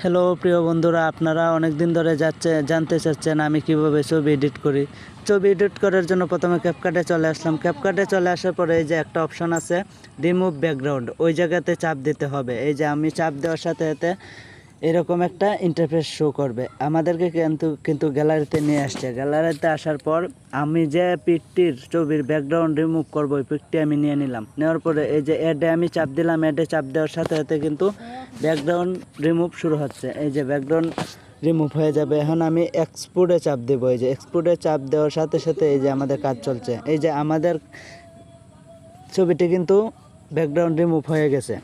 Hello প্রিয় বন্ধুরা, আপনারা অনেক দিন ধরে জানতে চাচ্ছেন আমি কিভাবে ছবি এডিট করি। ছবি এডিট করার জন্য প্রথমে ক্যাপকাটে চলে আসলাম। ক্যাপকাটে চলে আসার পরে এই যে একটা অপশন আছে রিমুভ ব্যাকগ্রাউন্ড, ওই জায়গাতে চাপ দিতে হবে। এই যে আমি চাপ দেওয়ার সাথে সাথে এরকম একটা ইন্টারফেস শো করবে। আমাদেরকে কিন্তু গ্যালারিতে নিয়ে আসছে। গ্যালারিতে আসার পর আমি যে পিকটির ছবির ব্যাকগ্রাউন্ড রিমুভ করবো, ওই পিকটি আমি নিয়ে নিলাম। নেওয়ার পরে এই যে অ্যাডে আমি চাপ দিলাম। অ্যাডে চাপ দেওয়ার সাথে সাথে কিন্তু ব্যাকগ্রাউন্ড রিমুভ শুরু হচ্ছে। এই যে ব্যাকগ্রাউন্ড রিমুভ হয়ে যাবে। এখন আমি এক্সপোর্টে চাপ দেবো। এই যে এক্সপোর্টে চাপ দেওয়ার সাথে সাথে এই যে আমাদের কাজ চলছে। এই যে আমাদের ছবিটি কিন্তু ব্যাকগ্রাউন্ড রিমুভ হয়ে গেছে।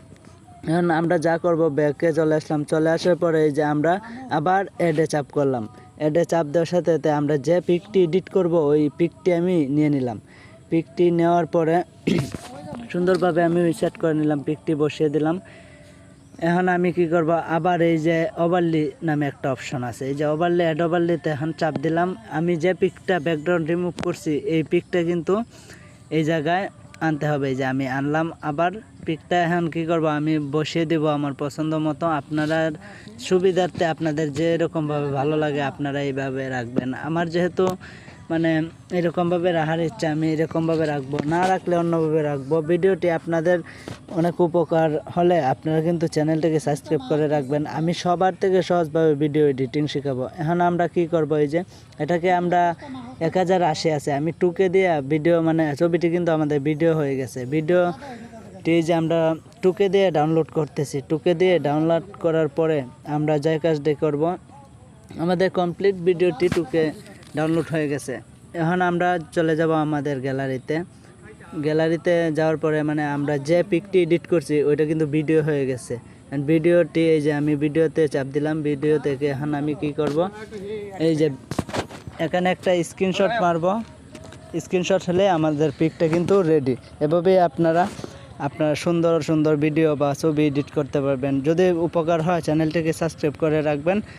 এখন আমরা যা করব, ব্যাকে চলে আসলাম। চলে আসার পরে এই যে আমরা আবার অ্যাডে চাপ করলাম। অ্যাডে চাপ দেওয়ার সাথে সাথে আমরা যে পিকটি এডিট করব, ওই পিকটি আমি নিয়ে নিলাম। পিকটি নেওয়ার পরে সুন্দরভাবে আমি সেট করে নিলাম, পিকটি বসিয়ে দিলাম। এখন আমি কি করব, আবার এই যে ওভারলি নামে একটা অপশন আছে, এই যে ওভারলি, অ্যাড ওভারলিতে এখন চাপ দিলাম। আমি যে পিকটা ব্যাকগ্রাউন্ড রিমুভ করছি, এই পিকটা কিন্তু এই জায়গায় আনতে হবে। এই যে আমি আনলাম আবার পিকটা। এখন কি করব, আমি বসিয়ে দেব আমার পছন্দ মতো। আপনারা সুবিধার্থে আপনাদের যেরকমভাবে ভালো লাগে আপনারা এইভাবে রাখবেন। আমার যেহেতু মানে এরকমভাবে রাখার ইচ্ছা, আমি এরকমভাবে রাখবো, না রাখলে অন্যভাবে রাখবো। ভিডিওটি আপনাদের অনেক উপকার হলে আপনারা কিন্তু চ্যানেলটাকে সাবস্ক্রাইব করে রাখবেন। আমি সবার থেকে সহজভাবে ভিডিও এডিটিং শেখাবো। এখন আমরা কি করব, এই যে এটাকে আমরা 1080 আছে, আমি 2K দিয়ে ভিডিও মানে ছবিটি কিন্তু আমাদের ভিডিও হয়ে গেছে। ভিডিওটি যে আমরা 2K দিয়ে ডাউনলোড করতেছি। 2K দিয়ে ডাউনলোড করার পরে আমরা যে কাজটি করব, আমাদের কমপ্লিট ভিডিওটি 2K ডাউনলোড হয়ে গেছে। এখন আমরা চলে যাব আমাদের গ্যালারিতে যাওয়ার পরে মানে আমরা যে পিকটি এডিট করছি ওইটা কিন্তু ভিডিও হয়ে গেছে। ভিডিওটি এই যে আমি ভিডিওতে চাপ দিলাম। ভিডিও থেকে এখন আমি কি করব, এই যে এখানে একটা স্ক্রিনশট মারব। স্ক্রিনশট হলে আমাদের পিকটা কিন্তু রেডি। এভাবেই আপনারা সুন্দর সুন্দর ভিডিও বা ছবি এডিট করতে পারবেন। যদি উপকার হয় চ্যানেলটিকে সাবস্ক্রাইব করে রাখবেন।